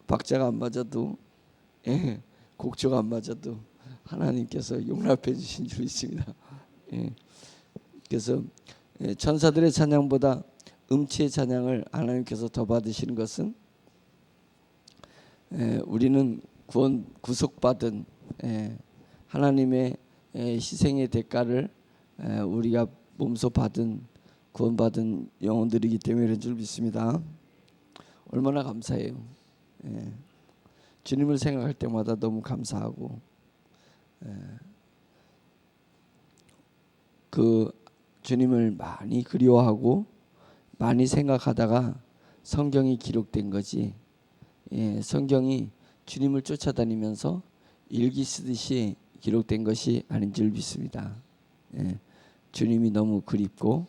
박자가 안 맞아도 곡조가 안 맞아도 하나님께서 용납해 주신 줄 믿습니다. 그래서 천사들의 찬양보다 음치의 찬양을 하나님께서 더 받으시는 것은 우리는 구속받은 하나님의 희생의 대가를 우리가 몸소 받은 구원받은 영혼들이기 때문에 그런 줄 믿습니다. 얼마나 감사해요. 주님을 생각할 때마다 너무 감사하고 그 주님을 많이 그리워하고 많이 생각하다가 성경이 기록된 거지. 성경이 주님을 쫓아다니면서 일기 쓰듯이 기록된 것이 아닌 줄 믿습니다. 주님이 너무 그립고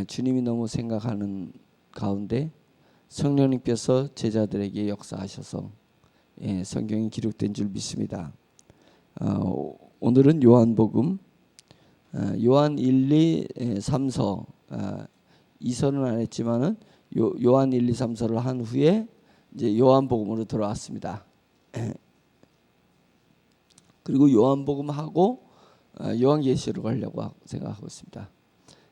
주님이 너무 생각하는 가운데 성령님께서 제자들에게 역사하셔서 성경이 기록된 줄 믿습니다. 오늘은 요한복음 요한 1, 2, 3서 2서는 안 했지만은 요한 1, 2, 3서를 한 후에 이제 요한복음으로 돌아왔습니다. 그리고 요한복음하고 요한계시록 하려고 생각하고 있습니다.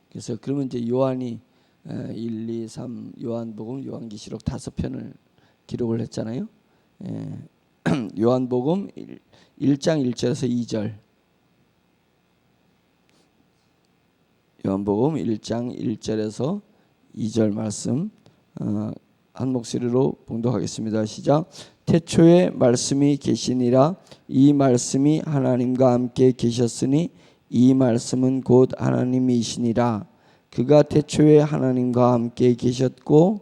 그래서 그러면 이제 요한이 1, 2, 3 요한복음, 요한계시록 5편을 기록을 했잖아요. 요한복음 1장 1절에서 2절. 요한복음 1장 1절에서 2절 말씀 한 목소리로 봉독하겠습니다. 시작. 태초에 말씀이 계시니라. 이 말씀이 하나님과 함께 계셨으니 이 말씀은 곧 하나님이시니라. 그가 태초에 하나님과 함께 계셨고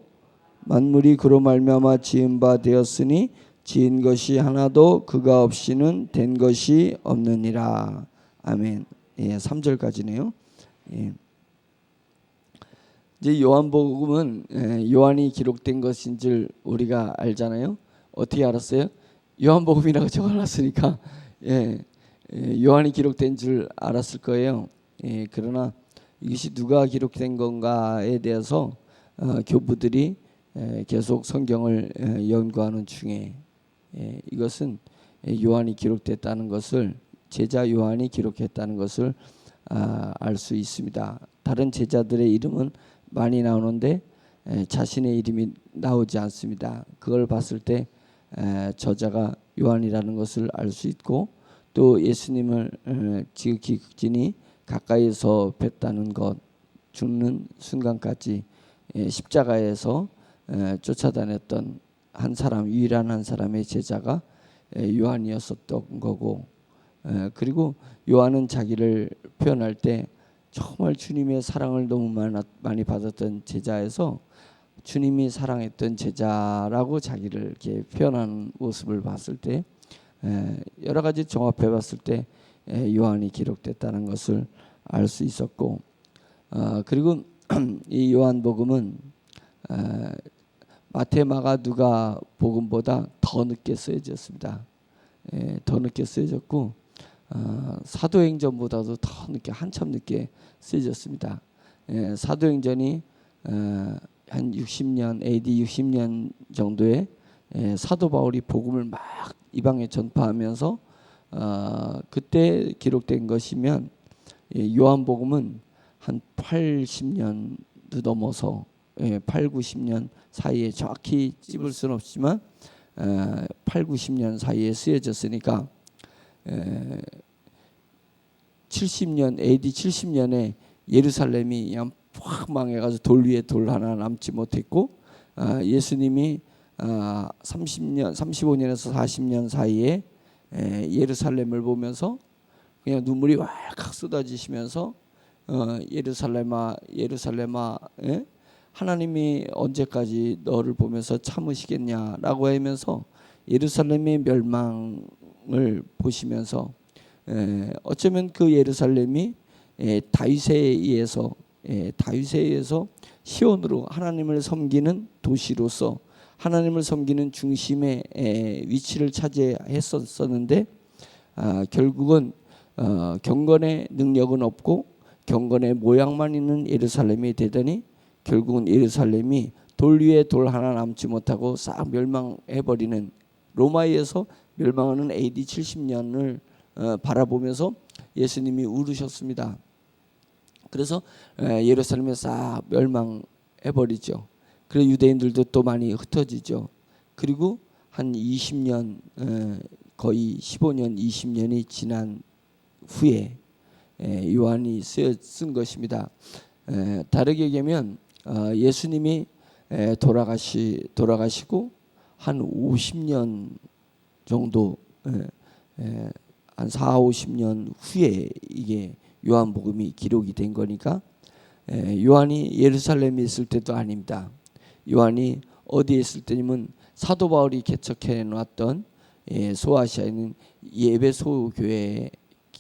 만물이 그로 말미암아 지은 바 되었으니 지은 것이 하나도 그가 없이는 된 것이 없느니라. 아멘. 3절까지네요. 이제 요한복음은 요한이 기록된 것인 줄 우리가 알잖아요. 어떻게 알았어요? 요한복음이라고 적어놨으니까 요한이 기록된 줄 알았을 거예요. 그러나 이것이 누가 기록된 건가에 대해서 교부들이 계속 성경을 연구하는 중에 이것은 요한이 기록됐다는 것을 제자 요한이 기록했다는 것을 알 수 있습니다. 다른 제자들의 이름은 많이 나오는데 자신의 이름이 나오지 않습니다. 그걸 봤을 때 저자가 요한이라는 것을 알 수 있고 또 예수님을 지극히 극진히 가까이서 뵀다는 것, 죽는 순간까지 십자가에서 쫓아다녔던 한 사람, 유일한 한 사람의 제자가 요한이었었던 거고, 그리고 요한은 자기를 표현할 때 정말 주님의 사랑을 너무 많이 받았던 제자에서 주님이 사랑했던 제자라고 자기를 이렇게 표현하는 모습을 봤을 때 여러 가지 종합해 봤을 때 요한이 기록됐다는 것을 알 수 있었고, 그리고 이 요한복음은 마태, 마가, 누가 복음보다 더 늦게 쓰여졌습니다. 더 늦게 쓰여졌고 사도행전보다도 더 늦게, 한참 늦게 쓰여졌습니다. 사도행전이 한 60년 AD 60년 정도에 사도 바울이 복음을 막 이방에 전파하면서 그때 기록된 것이면 요한복음은 한 80년도 넘어서 8, 90년 사이에 정확히 찝을 수는 없지만 8, 90년 사이에 쓰여졌으니까 70년 AD 70년에 예루살렘이 그냥 확 망해가지고 돌 위에 돌 하나 남지 못했고 예수님이 30년, 35년에서 40년 사이에 예루살렘을 보면서 그냥 눈물이 왈칵 쏟아지시면서 예루살렘아 예루살렘아 하나님이 언제까지 너를 보면서 참으시겠냐라고 하면서 예루살렘의 멸망을 보시면서 어쩌면 그 예루살렘이 다윗에 의해서 시온으로 하나님을 섬기는 도시로서 하나님을 섬기는 중심의 위치를 차지했었는데 결국은 경건의 능력은 없고 경건의 모양만 있는 예루살렘이 되더니 결국은 예루살렘이 돌 위에 돌 하나 남지 못하고 싹 멸망해버리는, 로마에서 멸망하는 AD 70년을 바라보면서 예수님이 울으셨습니다. 그래서 예루살렘에 싹 멸망해버리죠. 그래서 유대인들도 또 많이 흩어지죠. 그리고 한 20년, 거의 15년 20년이 지난 후에 요한이 쓴 것입니다. 다르게 얘기하면 예수님이 돌아가시고 한 50년 정도, 한 4, 50년 후에 이게 요한복음이 기록이 된 거니까, 요한이 예루살렘에 있을 때도 아닙니다. 요한이 어디에 있을 때냐면 사도 바울이 개척해 놨던 소아시아에 있는 에베소 교회에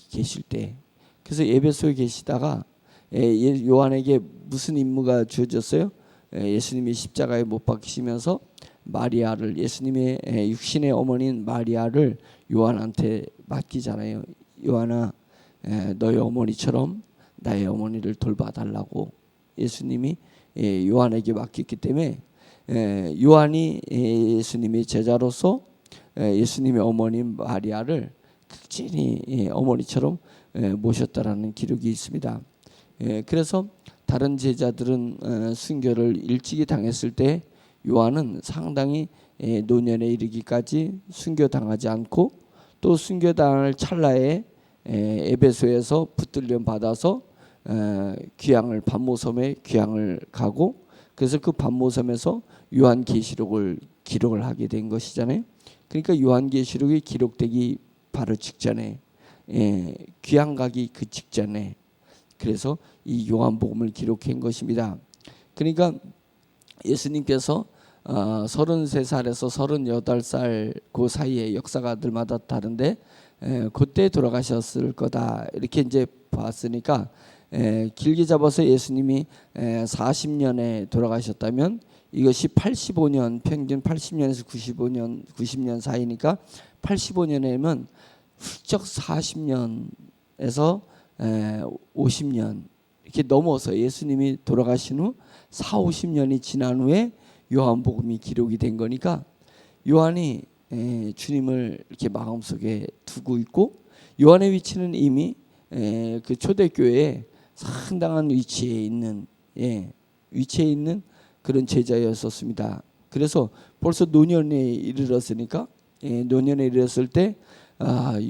계실 때, 그래서 에베소에 계시다가 요한에게 무슨 임무가 주어졌어요? 예수님이 십자가에 못 박히시면서 마리아를, 예수님의 육신의 어머니인 마리아를 요한한테 맡기잖아요. 요한아, 너의 어머니처럼 나의 어머니를 돌봐달라고 예수님이 요한에게 맡겼기 때문에, 요한이 예수님의 제자로서 예수님의 어머님 마리아를 극진히 어머니처럼 모셨다라는 기록이 있습니다. 그래서 다른 제자들은 순교를 일찍이 당했을 때 요한은 상당히 노년에 이르기까지 순교당하지 않고, 또 순교당할 찰나에 에베소에서 붙들림 받아서 귀향을, 반모섬에 귀향을 가고, 그래서 그 반모섬에서 요한계시록을 기록을 하게 된 것이잖아요. 그러니까 요한계시록이 기록되기 바로 직전에, 귀향 가기 그 직전에, 그래서 이 요한복음을 기록한 것입니다. 그러니까 예수님께서 33살에서 38살 그 사이에 역사가들마다 다른데 그때 돌아가셨을 거다 이렇게 이제 봤으니까, 길게 잡아서 예수님이 40년에 돌아가셨다면 이것이 85년, 평균 80년에서 90년 사이니까 85년이면 훌쩍 40년에서 50년 이렇게 넘어서 예수님이 돌아가신 후 4, 50년이 지난 후에 요한복음이 기록이 된 거니까, 요한이 주님을 이렇게 마음속에 두고 있고, 요한의 위치는 이미 그 초대교회에 상당한 위치에 있는 그런 제자였었습니다. 그래서 벌써 노년에 이르렀으니까, 노년에 이르렀을 때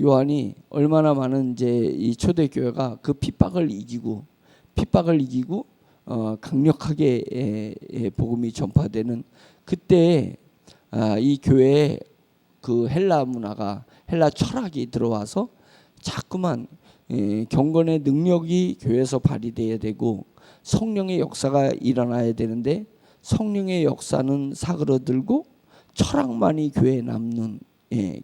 요한이 얼마나 많은 이제 이 초대교회가 그 핍박을 이기고 강력하게 복음이 전파되는 그때, 이 교회에 그 헬라 문화가, 헬라 철학이 들어와서 자꾸만 경건의 능력이 교회에서 발휘돼야 되고 성령의 역사가 일어나야 되는데, 성령의 역사는 사그러들고 철학만이 교회에 남는,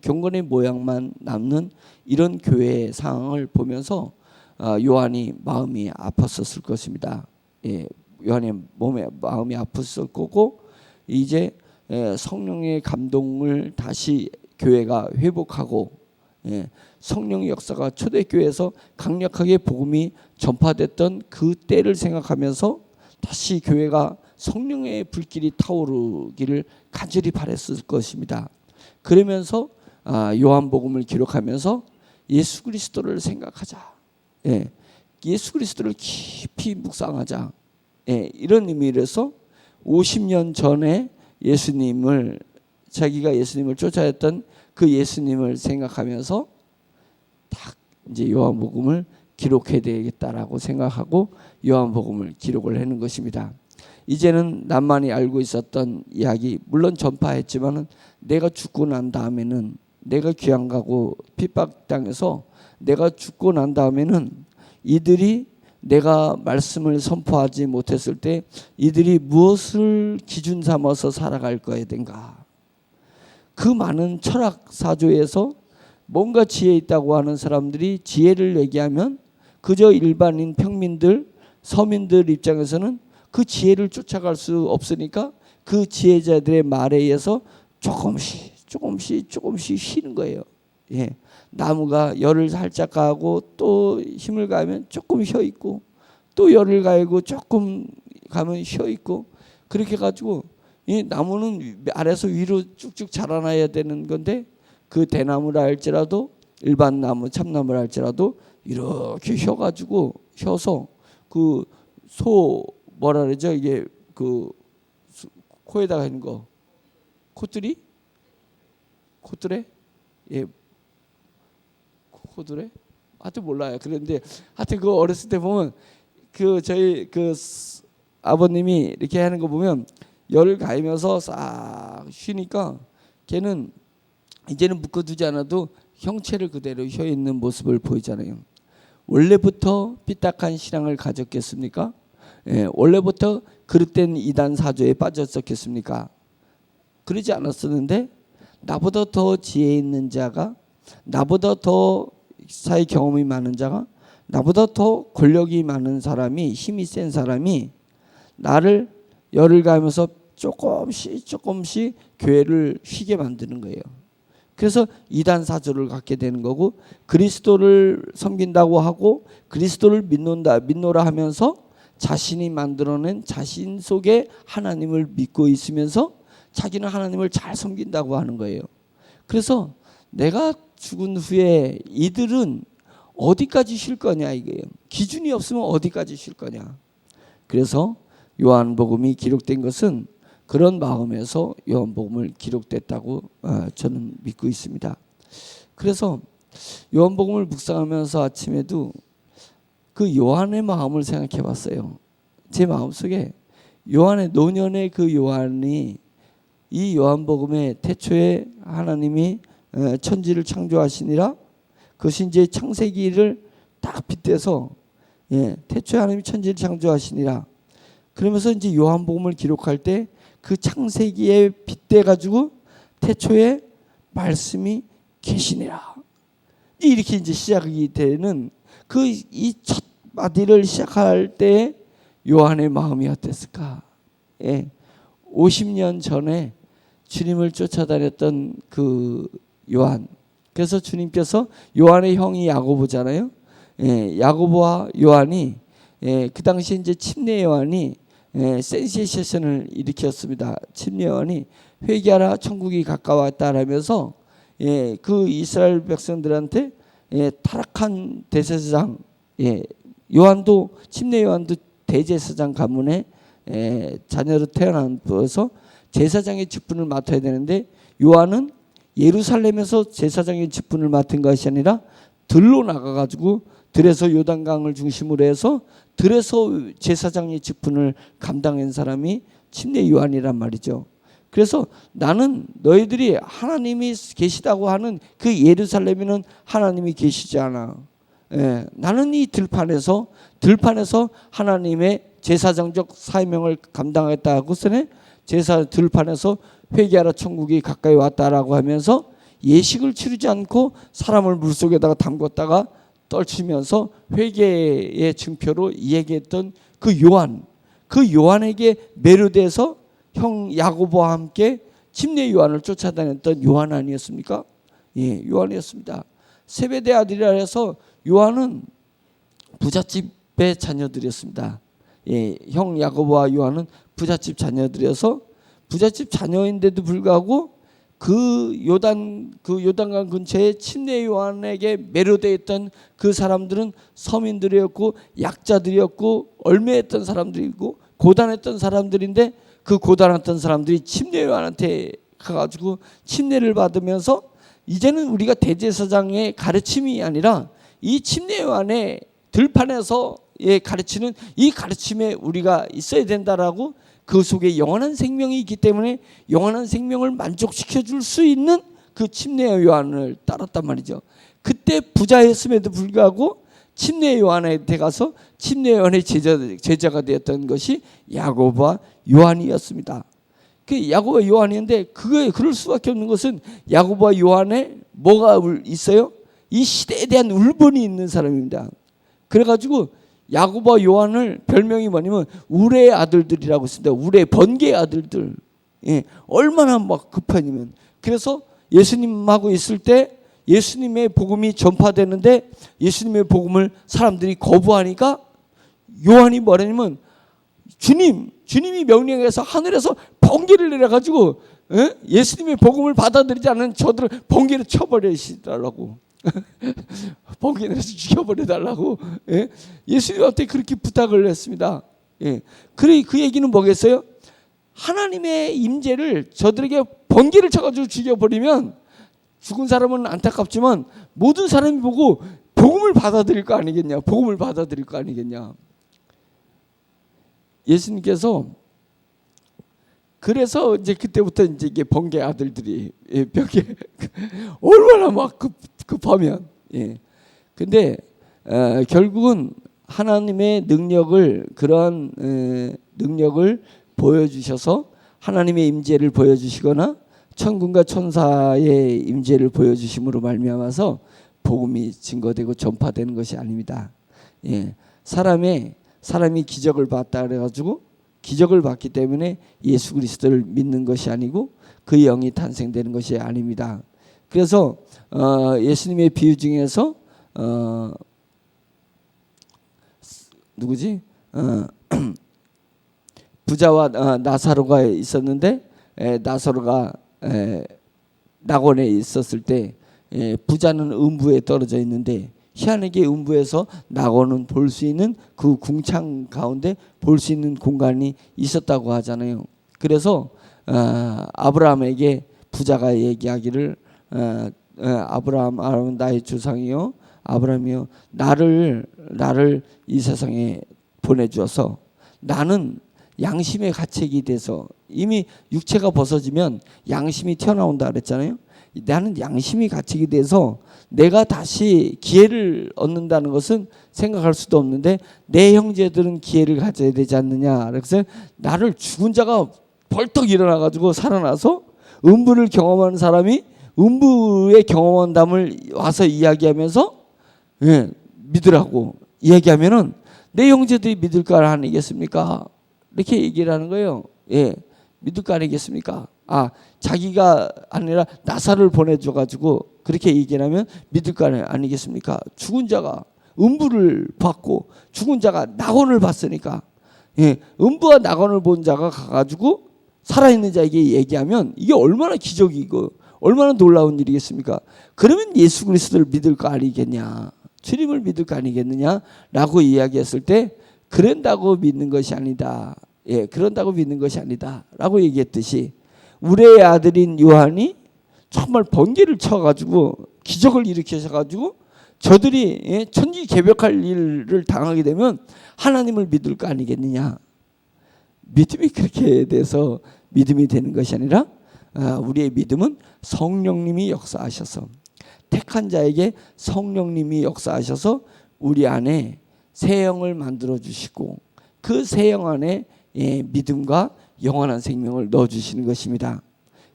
경건의 모양만 남는 이런 교회의 상황을 보면서 요한이 마음이 아팠었을 것입니다. 요한의 마음이 아팠을 거고, 이제 성령의 감동을 다시 교회가 회복하고, 성령의 역사가 초대교회에서 강력하게 복음이 전파됐던 그 때를 생각하면서 다시 교회가 성령의 불길이 타오르기를 간절히 바랬을 것입니다. 그러면서 요한복음을 기록하면서 예수 그리스도를 생각하자, 예수 그리스도를 깊이 묵상하자, 이런 의미에서 50년 전에 자기가 예수님을 쫓아했던 그 예수님을 생각하면서 딱 이제 요한복음을 기록해야 되겠다라고 생각하고 요한복음을 기록을 하는 것입니다. 이제는 나만이 알고 있었던 이야기, 물론 전파했지만은 내가 죽고 난 다음에는, 내가 귀양 가고 핍박당해서 내가 죽고 난 다음에는 이들이, 내가 말씀을 선포하지 못했을 때 이들이 무엇을 기준 삼아서 살아갈 거야 된가. 그 많은 철학 사조에서 뭔가 지혜 있다고 하는 사람들이 지혜를 얘기하면 그저 일반인 평민들, 서민들 입장에서는 그 지혜를 쫓아갈 수 없으니까 그 지혜자들의 말에 의해서 조금씩 쉬는 거예요. 나무가 열을 살짝 가고 또 힘을 가하면 조금 쉬어 있고, 또 열을 가하고 조금 가면 쉬어 있고, 그렇게 가지고 이 나무는 아래서 위로 쭉쭉 자라나야 되는 건데 그 대나무라 할지라도 일반 나무 참나무라 할지라도 이렇게 혀서 그 소 뭐라 그러죠? 이게 그 코에다가 하는 거 코뚜레? 예, 코뚜레? 하여튼 몰라요. 그런데 하여튼 그 어렸을 때 보면 그 저희 그 아버님이 이렇게 하는 거 보면 열을 가하면서 싹 쉬니까 걔는 이제는 묶어두지 않아도 형체를 그대로 혀 있는 모습을 보이잖아요. 원래부터 삐딱한 신앙을 가졌겠습니까? 예, 원래부터 그릇된 이단 사조에 빠졌었겠습니까? 그러지 않았었는데 나보다 더 지혜 있는 자가, 나보다 더 사회 경험이 많은 자가, 나보다 더 권력이 많은 사람이, 힘이 센 사람이 나를 열을 가하면서 조금씩 교회를 쉬게 만드는 거예요. 그래서 이단 사조를 갖게 되는 거고, 그리스도를 섬긴다고 하고 그리스도를 믿노라 하면서 자신이 만들어낸 자신 속에 하나님을 믿고 있으면서 자기는 하나님을 잘 섬긴다고 하는 거예요. 그래서 내가 죽은 후에 이들은 어디까지 쉴 거냐 이게요. 기준이 없으면 어디까지 쉴 거냐. 그래서 요한복음이 기록된 것은 그런 마음에서 요한복음을 기록됐다고 저는 믿고 있습니다. 그래서 요한복음을 묵상하면서 아침에도 그 요한의 마음을 생각해 봤어요. 제 마음속에 요한의 노년의 그 요한이 이 요한복음의 태초에 하나님이 천지를 창조하시니라, 그것이 이제 창세기를 딱 빗대서 태초에 하나님이 천지를 창조하시니라, 그러면서 이제 요한복음을 기록할 때 그 창세기에 빗대 가지고 태초에 말씀이 계시니라, 이렇게 이제 시작이 되는 그 이 첫 마디를 시작할 때 요한의 마음이 어땠을까? 50년 전에 주님을 쫓아다녔던 그 요한. 그래서 주님께서 요한의 형이 야고보잖아요. 야고보와 요한이 그 당시 이제 침례 요한이 센세이션을 일으켰습니다. 침례 요한이 회개하라 천국이 가까웠다라면서 그 이스라엘 백성들한테 타락한 대제사장 요한도 침례 요한도 대제사장 가문의 자녀로 태어나서 제사장의 직분을 맡아야 되는데 요한은 예루살렘에서 제사장의 직분을 맡은 것이 아니라 들로 나가가지고 들에서 요단강을 중심으로 해서 들에서 제사장의 직분을 감당한 사람이 침례 요한이란 말이죠. 그래서 나는 너희들이 하나님이 계시다고 하는 그 예루살렘에는 하나님이 계시지 않아. 나는 이 들판에서 하나님의 제사장적 사명을 감당했다 하고서는 제사 들판에서 회개하라 천국이 가까이 왔다라고 하면서 예식을 치르지 않고 사람을 물속에다가 담궜다가 떨치면서 회개의 증표로 얘기했던 그 요한에게 매료돼서 형 야고보와 함께 침례 요한을 쫓아다녔던 요한 아니었습니까? 요한이었습니다. 세베대 아들이라 해서 요한은 부잣집의 자녀들이었습니다. 형 야고보와 요한은 부잣집 자녀들이어서 부잣집 자녀인데도 불구하고 그 요단강 근처에 침례 요한에게 매료되어 있던 그 사람들은 서민들이었고 약자들이었고 얼매했던 사람들이고 고단했던 사람들인데 그 고단했던 사람들이 침례 요한한테 가가지고 침례를 받으면서 이제는 우리가 대제사장의 가르침이 아니라 이 침례 요한의 들판에서 가르치는 이 가르침에 우리가 있어야 된다라고, 그 속에 영원한 생명이 있기 때문에 영원한 생명을 만족시켜 줄 수 있는 그 침례 요한을 따랐단 말이죠. 그때 부자였음에도 불구하고 침례 요한한테 가서 침례 요한의 제자가 되었던 것이 야고보와 요한이었습니다. 그 야고보와 요한이었는데 그럴 수밖에 없는 것은 야고보와 요한에 뭐가 있어요? 이 시대에 대한 울분이 있는 사람입니다. 그래가지고 야고보와 요한을 별명이 뭐냐면 우레의 아들들이라고 했습니다. 우레 번개의 아들들. 얼마나 막 급하냐면, 그래서 예수님하고 있을 때 예수님의 복음이 전파되는데 예수님의 복음을 사람들이 거부하니까 요한이 뭐라냐면 주님 주님이 명령해서 하늘에서 번개를 내려가지고 예수님의 복음을 받아들이지 않는 저들을 번개로 쳐버리시더라고. 번개 내려서 죽여버려달라고 예수님한테 그렇게 부탁을 했습니다. 그래 그 얘기는 뭐겠어요? 하나님의 임재를 저들에게 번개를 쳐가지고 죽여버리면 죽은 사람은 안타깝지만 모든 사람이 보고 복음을 받아들일 거 아니겠냐? 복음을 받아들일 거 아니겠냐? 예수님께서 그래서 이제 그때부터 이제 이게 번개 아들들이 벽에 얼마나 막 급하면 근데 결국은 하나님의 능력을 그러한 능력을 보여주셔서 하나님의 임재를 보여주시거나 천군과 천사의 임재를 보여주심으로 말미암아서 복음이 증거되고 전파되는 것이 아닙니다. 사람이 기적을 봤다 그래가지고 기적을 봤기 때문에 예수 그리스도를 믿는 것이 아니고 그 영이 탄생되는 것이 아닙니다. 그래서 예수님의 비유 중에서 누구지? 부자와 나사로가 있었는데 나사로가 낙원에 있었을 때 부자는 음부에 떨어져 있는데 희한하게 음부에서 낙원은 볼 수 있는 그 궁창 가운데 볼 수 있는 공간이 있었다고 하잖아요. 그래서 아브라함에게 부자가 얘기하기를 아브라함 나의 조상이요 아브라함이요 나를 이 세상에 보내주어서 나는 양심의 가책이 돼서 이미 육체가 벗어지면 양심이 튀어나온다 그랬잖아요. 나는 양심이 가책이 돼서 내가 다시 기회를 얻는다는 것은 생각할 수도 없는데 내 형제들은 기회를 가져야 되지 않느냐. 그래서 나를 죽은 자가 벌떡 일어나가지고 살아나서 음부를 경험하는 사람이 음부의 경험한 담을 와서 이야기하면서 믿으라고 이야기하면은 내 형제들이 믿을 거 아니겠습니까? 이렇게 얘기를 하는 거예요. 믿을 거 아니겠습니까? 자기가 아니라 나사를 보내줘가지고 그렇게 얘기를 하면 믿을 거 아니겠습니까? 죽은 자가 음부를 봤고 죽은 자가 낙원을 봤으니까 음부와 낙원을 본 자가 가가지고 살아있는 자에게 얘기하면 이게 얼마나 기적이고 얼마나 놀라운 일이겠습니까? 그러면 예수 그리스도를 믿을 거 아니겠냐? 주님을 믿을 거 아니겠느냐라고 이야기했을 때 그런다고 믿는 것이 아니다. 그런다고 믿는 것이 아니다라고 얘기했듯이 우리의 아들인 요한이 정말 번개를 쳐가지고 기적을 일으키셔가지고 저들이 천지개벽할 일을 당하게 되면 하나님을 믿을 거 아니겠느냐. 믿음이 그렇게 돼서 믿음이 되는 것이 아니라 우리의 믿음은 성령님이 역사하셔서 택한 자에게 성령님이 역사하셔서 우리 안에 새 영을 만들어 주시고 그 새 영 안에 믿음과 영원한 생명을 넣어주시는 것입니다.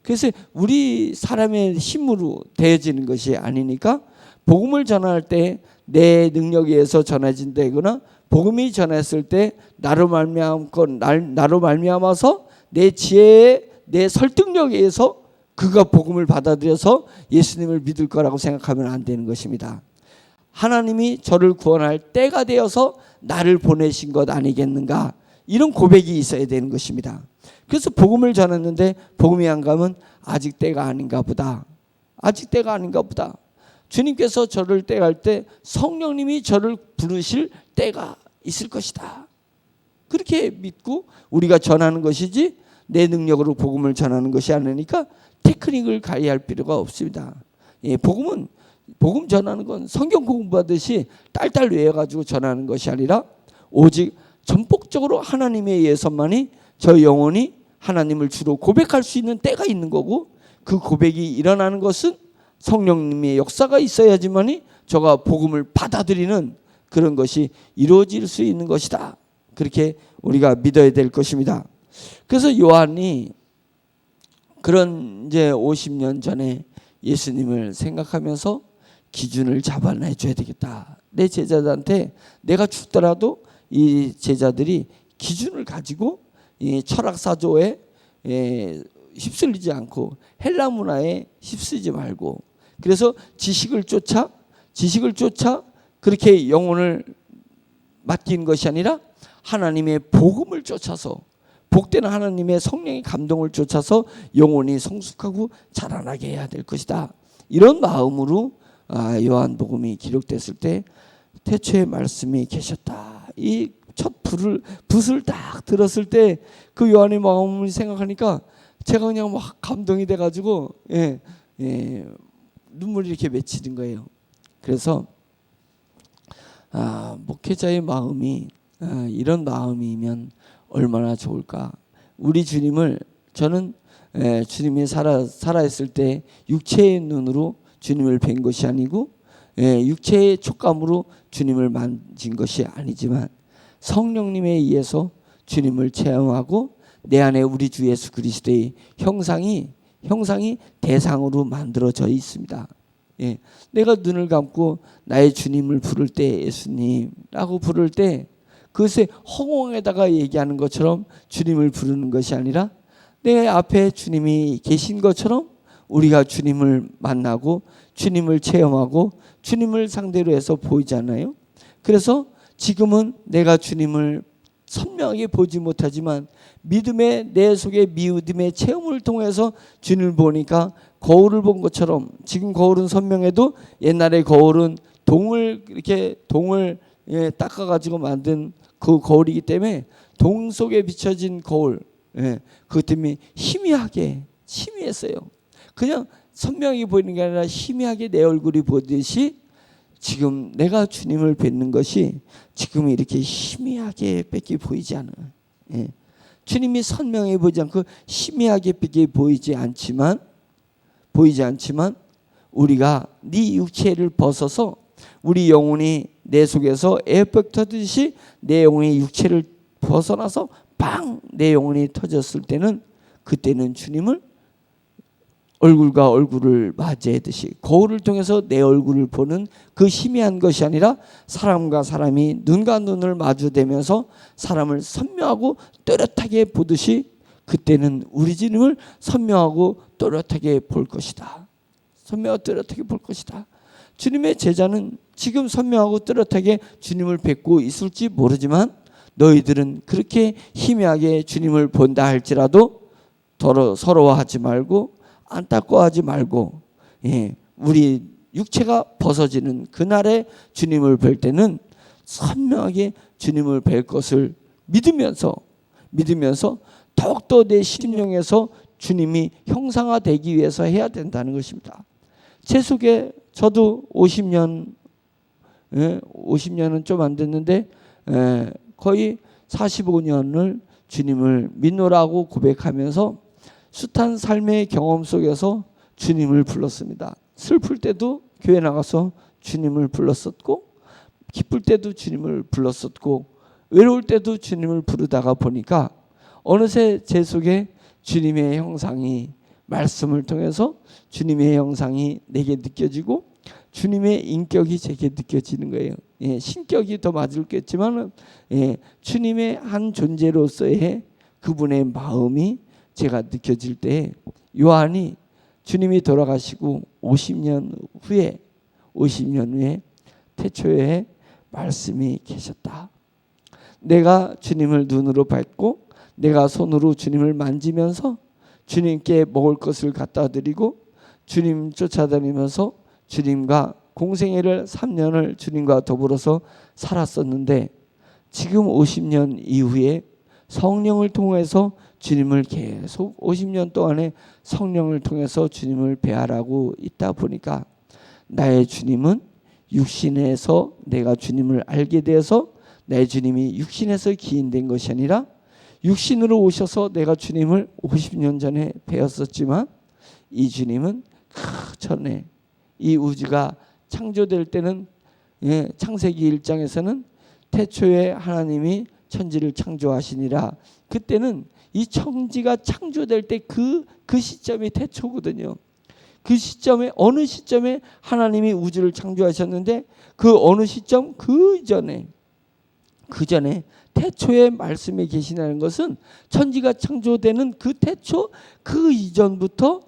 그래서 우리 사람의 힘으로 되어지는 것이 아니니까 복음을 전할 때 내 능력에 의해서 전해진다거나 복음이 전했을 때 나로 말미암아서 내 지혜에 내 설득력에 의해서 그가 복음을 받아들여서 예수님을 믿을 거라고 생각하면 안 되는 것입니다. 하나님이 저를 구원할 때가 되어서 나를 보내신 것 아니겠는가, 이런 고백이 있어야 되는 것입니다. 그래서 복음을 전했는데 복음이 안 가면 아직 때가 아닌가 보다. 아직 때가 아닌가 보다. 주님께서 저를 떼갈 때 성령님이 저를 부르실 때가 있을 것이다. 그렇게 믿고 우리가 전하는 것이지 내 능력으로 복음을 전하는 것이 아니니까 테크닉을 가해할 필요가 없습니다. 복음 전하는 건 성경 공부하듯이 딸딸 외워가지고 전하는 것이 아니라 오직 전폭적으로 하나님에 의해서만이 저 영혼이 하나님을 주로 고백할 수 있는 때가 있는 거고, 그 고백이 일어나는 것은 성령님의 역사가 있어야지만이 저가 복음을 받아들이는 그런 것이 이루어질 수 있는 것이다. 그렇게 우리가 믿어야 될 것입니다. 그래서 요한이 그런 이제 50년 전에 예수님을 생각하면서 기준을 잡아내 줘야 되겠다. 내 제자들한테 내가 죽더라도 이 제자들이 기준을 가지고 이 철학사조에 휩쓸리지 않고 헬라 문화에 휩쓸리지 말고, 그래서 지식을 쫓아 그렇게 영혼을 맡긴 것이 아니라 하나님의 복음을 쫓아서 복되는 하나님의 성령의 감동을 쫓아서 영혼이 성숙하고 자라나게 해야 될 것이다. 이런 마음으로 요한복음이 기록됐을 때 태초에 말씀이 계셨다. 이 첫 붓을 딱 들었을 때 그 요한의 마음을 생각하니까 제가 그냥 막 감동이 돼가지고 눈물이 이렇게 맺히는 거예요. 그래서 목회자의 마음이 이런 마음이면 얼마나 좋을까. 우리 주님을 저는 주님이 살아있을 때 육체의 눈으로 주님을 뵌 것이 아니고 육체의 촉감으로 주님을 만진 것이 아니지만 성령님에 의해서 주님을 체험하고 내 안에 우리 주 예수 그리스도의 형상이 대상으로 만들어져 있습니다. 내가 눈을 감고 나의 주님을 부를 때 예수님라고 부를 때 그것에 허공에다가 얘기하는 것처럼 주님을 부르는 것이 아니라 내 앞에 주님이 계신 것처럼 우리가 주님을 만나고 주님을 체험하고 주님을 상대로 해서 보이잖아요. 그래서 지금은 내가 주님을 선명하게 보지 못하지만 믿음의 내 속에 믿음의 체험을 통해서 주님을 보니까 거울을 본 것처럼 지금 거울은 선명해도 옛날에 거울은 동을 닦아가지고 만든 그 거울이기 때문에 동 속에 비춰진 거울 그것 때문에 희미했어요. 그냥 선명하게 보이는 게 아니라 희미하게 내 얼굴이 보듯이 지금 내가 주님을 뵙는 것이 지금 이렇게 희미하게 밖에 보이지 않아요. 주님이 선명해 보이지 않고 희미하게 밖에 보이지 않지만 우리가 네 육체를 벗어서 우리 영혼이 내 속에서 에어백 터듯이 내 영혼이 육체를 벗어나서 빵 내 영혼이 터졌을 때는 그때는 주님을 얼굴과 얼굴을 맞이하듯이 거울을 통해서 내 얼굴을 보는 그 희미한 것이 아니라 사람과 사람이 눈과 눈을 마주대면서 사람을 선명하고 또렷하게 보듯이 그때는 우리 주님을 선명하고 또렷하게 볼 것이다. 선명하고 또렷하게 볼 것이다. 주님의 제자는 지금 선명하고 또렷하게 주님을 뵙고 있을지 모르지만 너희들은 그렇게 희미하게 주님을 본다 할지라도 서러워하지 말고 안타까워하지 말고 우리 육체가 벗어지는 그날에 주님을 뵐 때는 선명하게 주님을 뵐 것을 믿으면서 더욱더 내 심령에서 주님이 형상화되기 위해서 해야 된다는 것입니다. 제 속에 저도 50년은 좀 안 됐는데 거의 45년을 주님을 믿노라고 고백하면서 숱한 삶의 경험 속에서 주님을 불렀습니다. 슬플 때도 교회 나가서 주님을 불렀었고 기쁠 때도 주님을 불렀었고 외로울 때도 주님을 부르다가 보니까 어느새 제 속에 주님의 형상이 말씀을 통해서 주님의 형상이 내게 느껴지고 주님의 인격이 제게 느껴지는 거예요. 신격이 더 맞을겠지만 주님의 한 존재로서의 그분의 마음이 제가 느껴질 때 요한이 주님이 돌아가시고 50년 후에 태초에 말씀이 계셨다. 내가 주님을 눈으로 밟고 내가 손으로 주님을 만지면서 주님께 먹을 것을 갖다 드리고 주님 쫓아다니면서 주님과 공생애를 3년을 주님과 더불어서 살았었는데 지금 50년 이후에 성령을 통해서 주님을 계속 50년 동안에 성령을 통해서 주님을 배하라고 있다 보니까 나의 주님은 육신에서 내가 주님을 알게 되어서 내 주님이 육신에서 기인된 것이 아니라 육신으로 오셔서 내가 주님을 50년 전에 배웠었지만 이 주님은 그 전에 이 우주가 창조될 때는 창세기 1장에서는 태초에 하나님이 천지를 창조하시니라. 그때는 이 천지가 창조될 때 그 시점이 태초거든요. 그 시점에 어느 시점에 하나님이 우주를 창조하셨는데 그 어느 시점 그 전에 태초에 말씀이 계시다는 것은 천지가 창조되는 그 태초 그 이전부터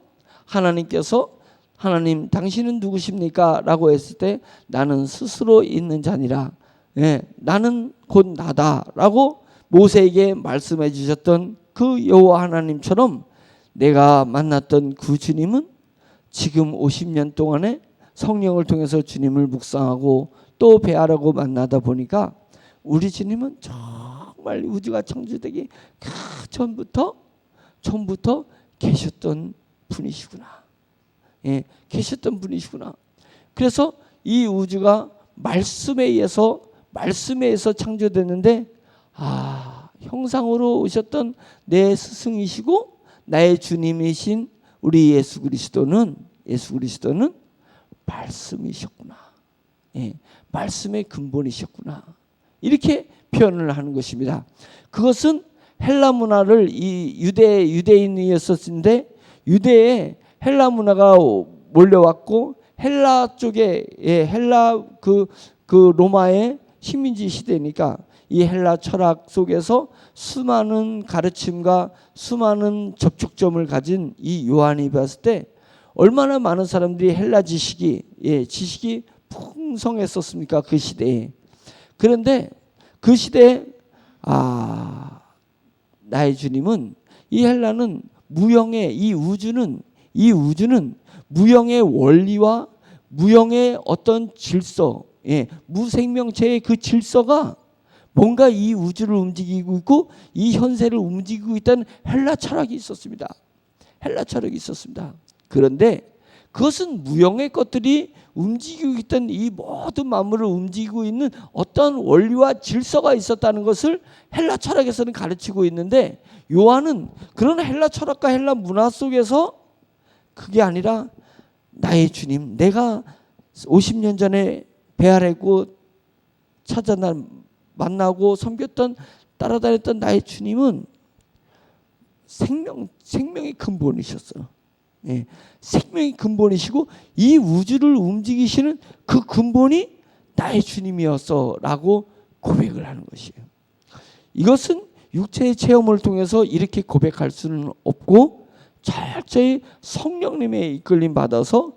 하나님께서 하나님 당신은 누구십니까? 라고 했을 때 나는 스스로 있는 자니라. 나는 곧 나다 라고 모세에게 말씀해 주셨던 그 여호와 하나님처럼 내가 만났던 그 주님은 지금 50년 동안에 성령을 통해서 주님을 묵상하고 또 배하라고 만나다 보니까 우리 주님은 정말 우주가 창조되기 그 전부터 계셨던 분이시구나. 예, 계셨던 분이시구나. 그래서 이 우주가 말씀에 의해서 창조됐는데 형상으로 오셨던 내 스승이시고 나의 주님이신 우리 예수 그리스도는 말씀이셨구나. 예, 말씀의 근본이셨구나. 이렇게 표현을 하는 것입니다. 그것은 헬라 문화를 이 유대인이었었는데 유대에 헬라 문화가 몰려왔고 헬라 쪽에 헬라 그 로마의 식민지 시대니까 이 헬라 철학 속에서 수많은 가르침과 수많은 접촉점을 가진 이 요한이 봤을 때 얼마나 많은 사람들이 헬라 지식이 풍성했었습니까? 그 시대에. 그런데 그 시대에 나의 주님은 이 헬라는 무형의 이 우주는 무형의 원리와 무형의 어떤 질서, 무생명체의 그 질서가 뭔가 이 우주를 움직이고 있고 이 현세를 움직이고 있다는 헬라 철학이 있었습니다. 그런데 그것은 무형의 것들이 움직이고 있던 이 모든 만물을 움직이고 있는 어떤 원리와 질서가 있었다는 것을 헬라 철학에서는 가르치고 있는데 요한은 그런 헬라 철학과 헬라 문화 속에서 그게 아니라 나의 주님, 내가 50년 전에 배아래고 찾아 만나고 섬겼던 따라다녔던 나의 주님은 생명의 근본이셨어요. 예, 생명의 근본이시고 이 우주를 움직이시는 그 근본이 나의 주님이었어라고 고백을 하는 것이에요. 이것은 육체의 체험을 통해서 이렇게 고백할 수는 없고 철저히 성령님의 이끌림 받아서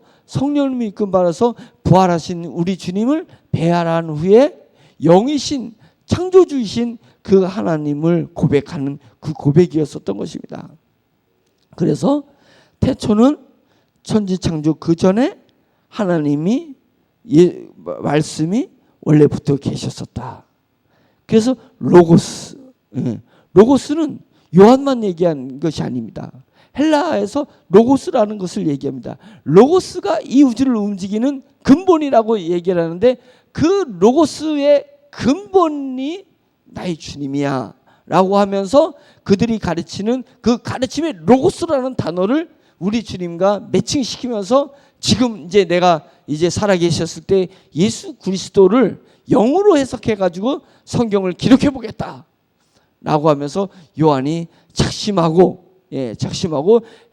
부활하신 우리 주님을 배아란 후에 영이신 창조주이신 그 하나님을 고백하는 그 고백이었었던 것입니다. 그래서 태초는 천지창조 그 전에 하나님이 말씀이 원래부터 계셨었다. 그래서 로고스는 요한만 얘기한 것이 아닙니다. 헬라에서 로고스라는 것을 얘기합니다. 로고스가 이 우주를 움직이는 근본이라고 얘기를 하는데 그 로고스의 근본이 나의 주님이야 라고 하면서 그들이 가르치는 그 가르침의 로고스라는 단어를 우리 주님과 매칭시키면서 지금 이제 내가 이제 살아계셨을 때 예수 그리스도를 영으로 해석해 가지고 성경을 기록해 보겠다 라고 하면서 요한이 작심하고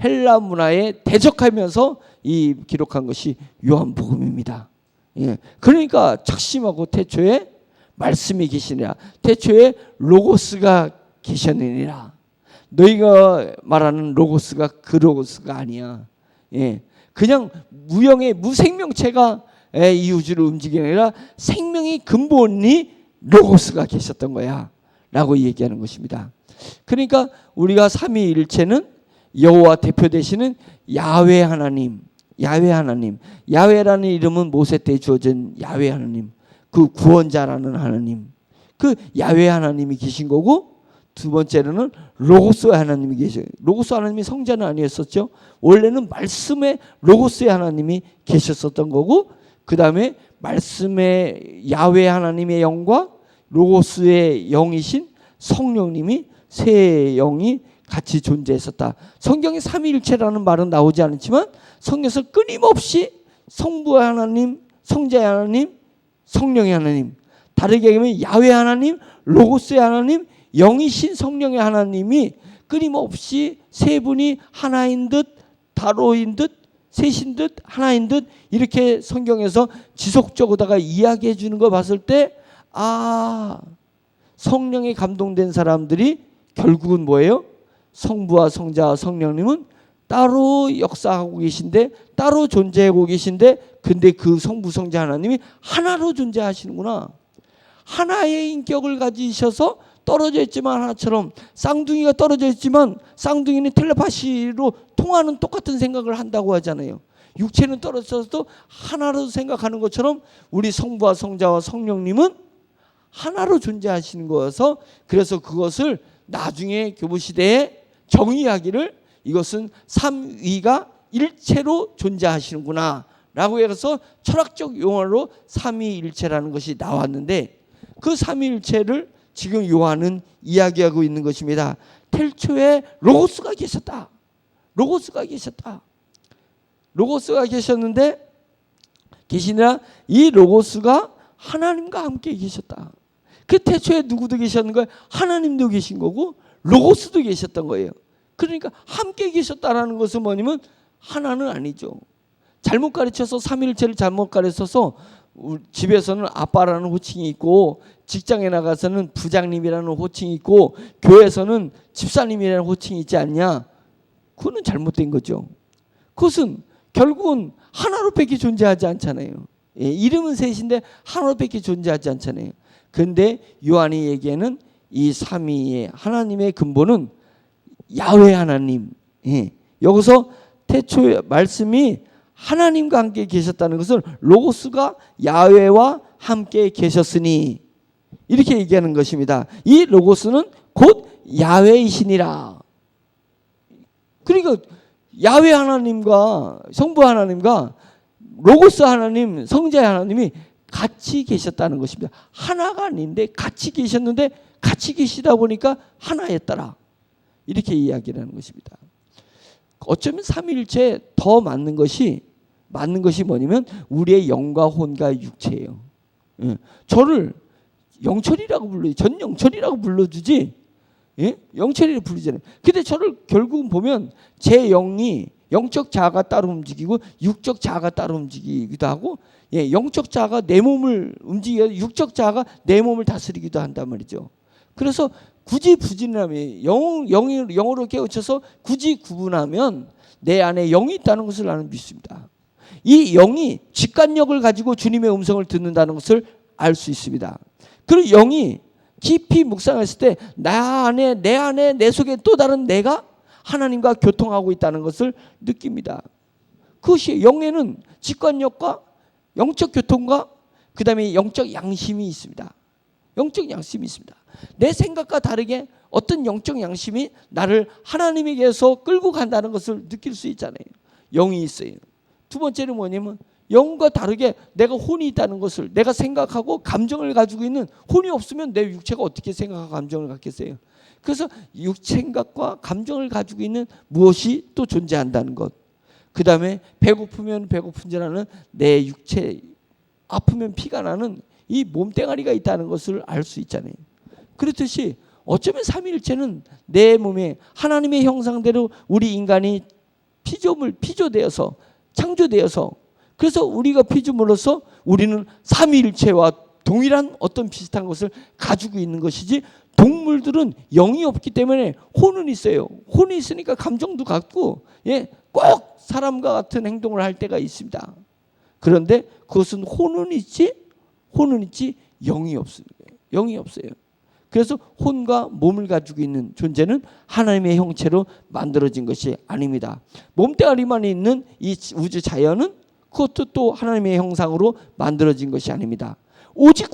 헬라 문화에 대적하면서 이 기록한 것이 요한복음입니다. 그러니까 작심하고 태초에 말씀이 계시니라, 태초에 로고스가 계셨느니라. 너희가 말하는 로고스가 그 로고스가 아니야. 그냥 무형의 무생명체가 이 우주를 움직이는 게 아니라 생명의 근본이 로고스가 계셨던 거야 라고 얘기하는 것입니다. 그러니까 우리가 삼위일체는 여호와 대표되시는 야훼 하나님, 야훼라는 이름은 모세 때 주어진 야훼 하나님, 그 구원자라는 하나님, 그 야훼 하나님이 계신 거고, 두 번째로는 로고스 하나님이 계셔요. 로고스 하나님이 성자는 아니었었죠. 원래는 말씀의 로고스의 하나님이 계셨었던 거고, 그 다음에 말씀의 야훼 하나님의 영과 로고스의 영이신 성령님이 세 영이 같이 존재했었다. 성경에 삼위일체라는 말은 나오지 않지만 성경에서 끊임없이 성부의 하나님, 성자의 하나님, 성령의 하나님, 다르게 얘기하면 야훼 하나님, 로고스의 하나님, 영이신 성령의 하나님이 끊임없이 세 분이 하나인 듯 다로인 듯 셋인 듯 하나인 듯 이렇게 성경에서 지속적으로다가 이야기해 주는 거 봤을 때 성령에 감동된 사람들이 결국은 뭐예요? 성부와 성자와 성령님은 따로 역사하고 계신데 따로 존재하고 계신데 근데 그 성부 성자 하나님이 하나로 존재하시는구나. 하나의 인격을 가지셔서 떨어져 있지만 하나처럼 쌍둥이가 떨어져 있지만 쌍둥이는 텔레파시로 통하는 똑같은 생각을 한다고 하잖아요. 육체는 떨어져도 하나로 생각하는 것처럼 우리 성부와 성자와 성령님은 하나로 존재하시는 거여서 그래서 그것을 나중에 교부시대에 정의하기를 이것은 삼위가 일체로 존재하시는구나 라고 해서 철학적 용어로 삼위일체라는 것이 나왔는데 그 삼위일체를 지금 요한은 이야기하고 있는 것입니다. 태초에 로고스가 계셨다. 로고스가 계셨다. 로고스가 계셨는데 계시나 이 로고스가 하나님과 함께 계셨다. 그 태초에 누구도 계셨는 거예요? 하나님도 계신 거고 로고스도 계셨던 거예요. 그러니까 함께 계셨다라는 것은 뭐냐면 하나는 아니죠. 잘못 가르쳐서 삼위일체를 잘못 가르쳐서 집에서는 아빠라는 호칭이 있고 직장에 나가서는 부장님이라는 호칭이 있고 교회에서는 집사님이라는 호칭이 있지 않냐? 그거는 잘못된 거죠. 그것은 결국은 하나로밖에 존재하지 않잖아요. 예, 이름은 셋인데 하나로밖에 존재하지 않잖아요. 그런데 요한이 얘기하는 이 삼위의 하나님의 근본은 야훼 하나님. 예, 여기서 태초의 말씀이 하나님과 함께 계셨다는 것은 로고스가 야훼와 함께 계셨으니 이렇게 얘기하는 것입니다. 이 로고스는 곧 야훼이시니라. 그러니까 야훼 하나님과 성부 하나님과 로고스 하나님, 성자 하나님이 같이 계셨다는 것입니다. 하나가 아닌데 같이 계셨는데 같이 계시다 보니까 하나였더라. 이렇게 이야기를 하는 것입니다. 어쩌면 삼위일체에 더 맞는 것이 뭐냐면 우리의 영과 혼과 육체예요. 예. 저를 영철이라고 불러요. 전 영철이라고 불러주지. 예? 영철이라고 부르잖아요. 근데 저를 결국은 보면 제 영이 영적 자아가 따로 움직이고 육적 자아가 따로 움직이기도 하고 예, 영적 자아가 내 몸을 움직여 육적 자아가 내 몸을 다스리기도 한단 말이죠. 그래서 굳이 부진하면 영으로 깨우쳐서 굳이 구분하면 내 안에 영이 있다는 것을 나는 믿습니다. 이 영이 직관력을 가지고 주님의 음성을 듣는다는 것을 알 수 있습니다. 그리고 영이 깊이 묵상했을 때 내 안에 내 속에 또 다른 내가 하나님과 교통하고 있다는 것을 느낍니다. 그것이 영에는 직관력과 영적 교통과 그 다음에 영적 양심이 있습니다. 영적 양심이 있습니다. 내 생각과 다르게 어떤 영적 양심이 나를 하나님에게서 끌고 간다는 것을 느낄 수 있잖아요. 영이 있어요. 두 번째는 뭐냐면 영과 다르게 내가 혼이 있다는 것을 내가 생각하고 감정을 가지고 있는 혼이 없으면 내 육체가 어떻게 생각하고 감정을 갖겠어요. 그래서 생각과 감정을 가지고 있는 무엇이 또 존재한다는 것. 그 다음에 배고프면 배고픈 줄 아는 내 육체, 아프면 피가 나는 이 몸뚱아리가 있다는 것을 알 수 있잖아요. 그렇듯이 어쩌면 삼위일체는 내 몸에 하나님의 형상대로 우리 인간이 피조되어서 창조되어서 그래서 우리가 피조물로서 우리는 삼위일체와 동일한 어떤 비슷한 것을 가지고 있는 것이지 동물들은 영이 없기 때문에 혼은 있어요. 혼이 있으니까 감정도 갖고 예, 꼭 사람과 같은 행동을 할 때가 있습니다. 그런데 그것은 혼은 있지 영이 없습니다. 영이 없어요. 그래서 혼과 몸을 가지고 있는 존재는 하나님의 형체로 만들어진 것이 아닙니다. 몸뚱아리만 있는 이 우주 자연은 그것도 또 하나님의 형상으로 만들어진 것이 아닙니다. 오직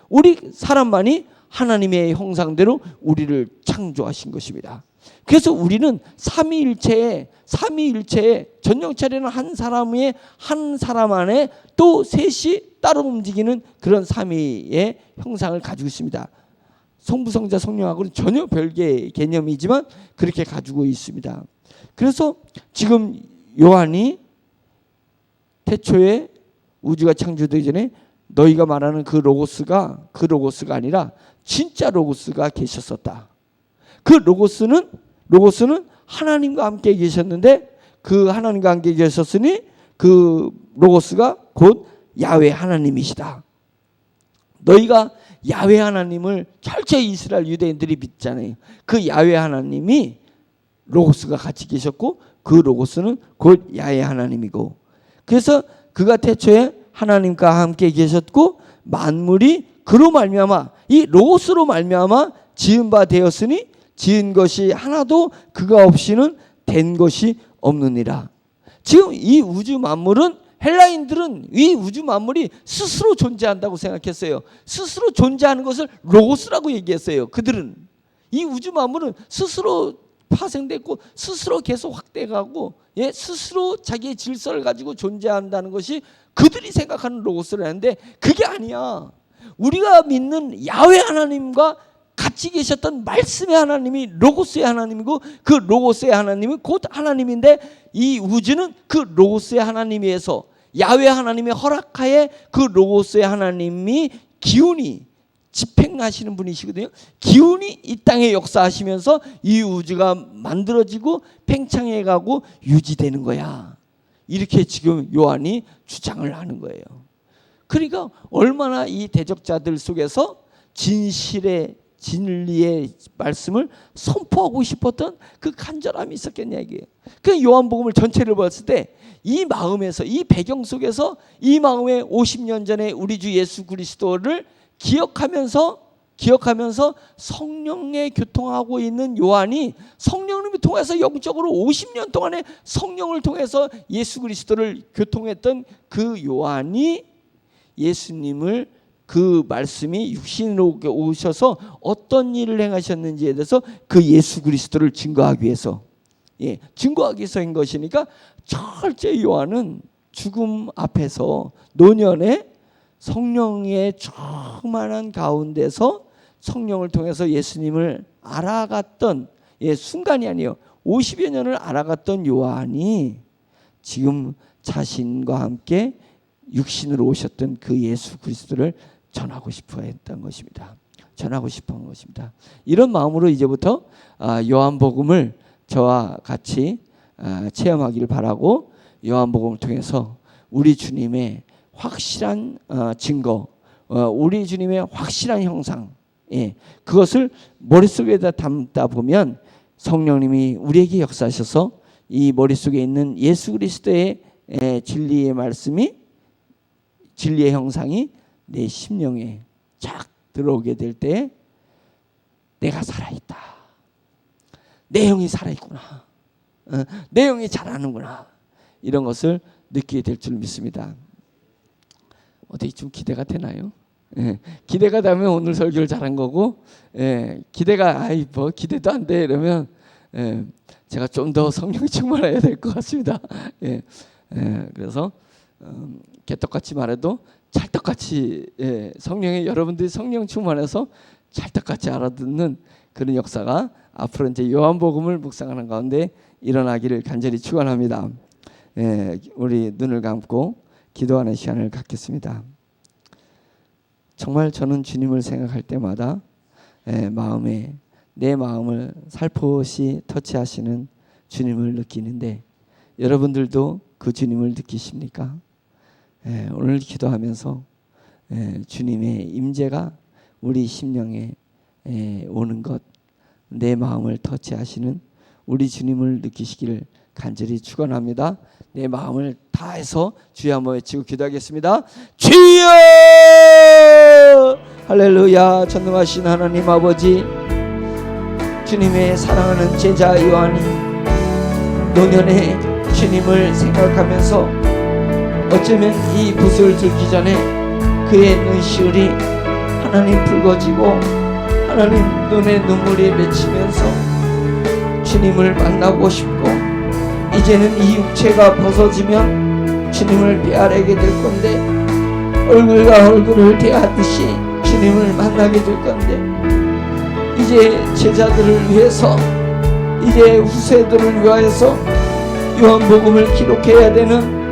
우리 사람만이 하나님의 형상대로 우리를 창조하신 것입니다. 그래서 우리는 삼위일체의 전영철이라는 한 사람 안에 또 셋이 따로 움직이는 그런 삼위의 형상을 가지고 있습니다. 성부, 성자, 성령하고는 전혀 별개의 개념이지만 그렇게 가지고 있습니다. 그래서 지금 요한이 태초에 우주가 창조되기 전에 너희가 말하는 그 로고스가 아니라 진짜 로고스가 계셨었다. 그 로고스는 하나님과 함께 계셨는데 그 하나님과 함께 계셨으니 그 로고스가 곧 야훼 하나님이시다. 너희가 야훼 하나님을 철저히 이스라엘 유대인들이 믿잖아요. 그 야훼 하나님이 로고스가 같이 계셨고 그 로고스는 곧 야훼 하나님이고 그래서 그가 태초에 하나님과 함께 계셨고 만물이 그로 말미암아 이 로고스로 말미암아 지은 바 되었으니 지은 것이 하나도 그가 없이는 된 것이 없느니라. 지금 이 우주 만물은 헬라인들은 이 우주 만물이 스스로 존재한다고 생각했어요. 스스로 존재하는 것을 로고스라고 얘기했어요. 그들은 이 우주 만물은 스스로 파생됐고 스스로 계속 확대가고 스스로 자기의 질서를 가지고 존재한다는 것이 그들이 생각하는 로고스라는데 그게 아니야. 우리가 믿는 야훼 하나님과 같이 계셨던 말씀의 하나님이 로고스의 하나님이고 그 로고스의 하나님은 곧 하나님인데 이 우주는 그 로고스의 하나님에서 야훼 하나님의 허락하에 그 로고스의 하나님이 기운이 집행하시는 분이시거든요. 기운이 이 땅에 역사하시면서 이 우주가 만들어지고 팽창해가고 유지되는 거야. 이렇게 지금 요한이 주장을 하는 거예요. 그러니까 얼마나 이 대적자들 속에서 진리의 말씀을 선포하고 싶었던 그 간절함이 있었겠냐 이게요. 그 요한복음을 전체를 봤을 때 이 마음에서 이 배경 속에서 이 마음에 50년 전에 우리 주 예수 그리스도를 기억하면서 성령에 교통하고 있는 요한이 성령님을 통해서 영적으로 50년 동안에 성령을 통해서 예수 그리스도를 교통했던 그 요한이 예수님을 그 말씀이 육신으로 오셔서 어떤 일을 행하셨는지에 대해서 그 예수 그리스도를 증거하기 위해서 증거하기 위해서인 것이니까 철저히 요한은 죽음 앞에서 노년에 성령의 충만한 가운데서 성령을 통해서 예수님을 알아갔던 순간이 아니에요. 50여 년을 알아갔던 요한이 지금 자신과 함께 육신으로 오셨던 그 예수 그리스도를 전하고 싶어 했던 것입니다. 전하고 싶어 한 것입니다. 이런 마음으로 이제부터 요한복음을 저와 같이 체험하기를 바라고 요한복음을 통해서 우리 주님의 확실한 증거, 우리 주님의 확실한 형상, 그것을 머릿속에다 담다 보면 성령님이 우리에게 역사하셔서 이 머릿속에 있는 예수 그리스도의 진리의 말씀이 진리의 형상이 내 심령에 쫙 들어오게 될 때 내가 살아있다. 내 영이 살아있구나. 내 영이 잘하는구나. 이런 것을 느끼게 될 줄 믿습니다. 어떻게 좀 기대가 되나요? 기대가 되면 오늘 설교를 잘한 거고, 기대가 뭐 기대도 안 돼 이러면 제가 좀 더 성령 충만해야 될 것 같습니다. 그래서 개떡같이 말해도 찰떡같이 성령의 여러분들이 성령 충만해서 찰떡같이 알아듣는 그런 역사가 앞으로 이제 요한복음을 묵상하는 가운데 일어나기를 간절히 축원합니다. 우리 눈을 감고 기도하는 시간을 갖겠습니다. 정말 저는 주님을 생각할 때마다 마음에 내 마음을 살포시 터치하시는 주님을 느끼는데 여러분들도 그 주님을 느끼십니까? 오늘 기도하면서 주님의 임재가 우리 심령에 오는 것, 내 마음을 터치하시는 우리 주님을 느끼시기를 간절히 축원합니다. 내 마음을 다해서 주여 한번 외치고 기도하겠습니다. 주여! 할렐루야. 전능하신 하나님 아버지, 주님의 사랑하는 제자 요한이 노년에 주님을 생각하면서 어쩌면 이 붓을 들기 전에 그의 눈시울이 하나님 붉어지고 하나님 눈에 눈물이 맺히면서 주님을 만나고 싶고 이제는 이 육체가 벗어지면 주님을 배아르게 될 건데 얼굴과 얼굴을 대하듯이 주님을 만나게 될 건데 이제 제자들을 위해서 이제 후세들을 위하여서 요한복음을 기록해야 되는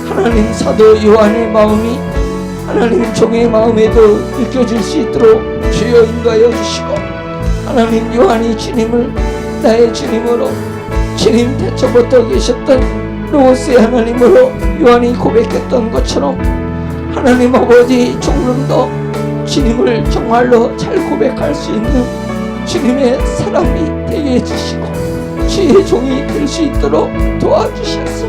하나님 사도 요한의 마음이 하나님 종의 마음에도 느껴질 수 있도록 주여 인도하여 주시고 하나님 요한이 주님을 나의 주님으로 주님 태초부터 계셨던 로고스의 하나님으로 요한이 고백했던 것처럼 하나님 아버지 조금 더 주님을 정말로 잘 고백할 수 있는 주님의 사람이 되게 해주시고 주의 종이 될 수 있도록 도와주셔서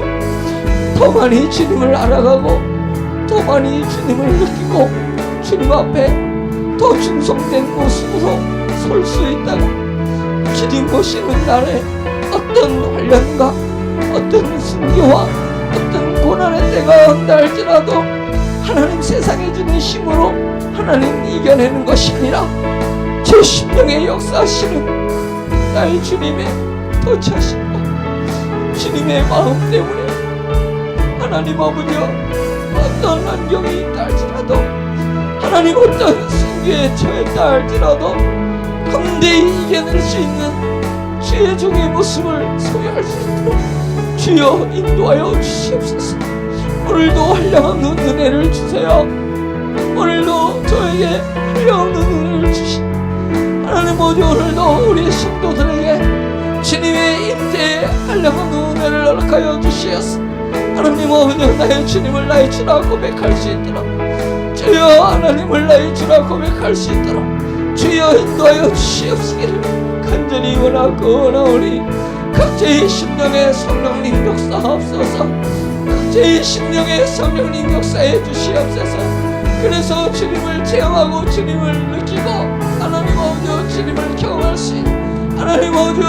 더 많이 주님을 알아가고 더 많이 주님을 느끼고 주님 앞에 더 충성된 모습으로 설 수 있다가 주님 보시는 날에 어떤 환란과 어떤 순교와 어떤 고난의 때가 온다 할지라도 하나님 세상에 주는 힘으로 하나님 이겨내는 것이 아니라 제 심령에 역사하시는 나의 주님의 더 자신과 주님의 마음 때문에 하나님 아버지여 어떤 환경이 있다 할지라도 하나님 어떤 순교에 처했다 할지라도 강대히 이겨낼 수 있는 주의 종의 모습을 소유할 수 있도록 주여 인도하여 주시옵소서. 오늘도 한량없는 은혜를 주세요. 오늘도 저에게 한량없는 은혜를 주시 하나님 아버지, 오늘도 우리 성도들에게 주님의 임재에 한량없는 은혜를 허락하여 주시옵소서. 하나님 아버지, 나의 주님을 나의 주라 고백할 수 있도록 주여 하나님을 나의 주라 고백할 수 있도록 주여 인도하여 주시옵시기를 간절히 원하오니 각자의 심령에 성령님 역사하옵소서. 각자의 심령에 성령님 역사해 주시옵소서. 그래서 주님을 체험하고 주님을 느끼고 하나님 아버지 주님을 경험할 수 있는 하나님 아버지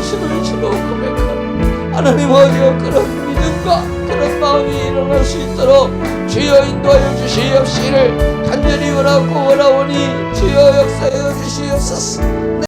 주를 주로 고백하는 하나님 아버지 그런 믿음과 그런 마음이 일어날 수 있도록 주여 인도하여 주시옵시기를 간절히 원하오니 주여 역사하여 주시옵소서.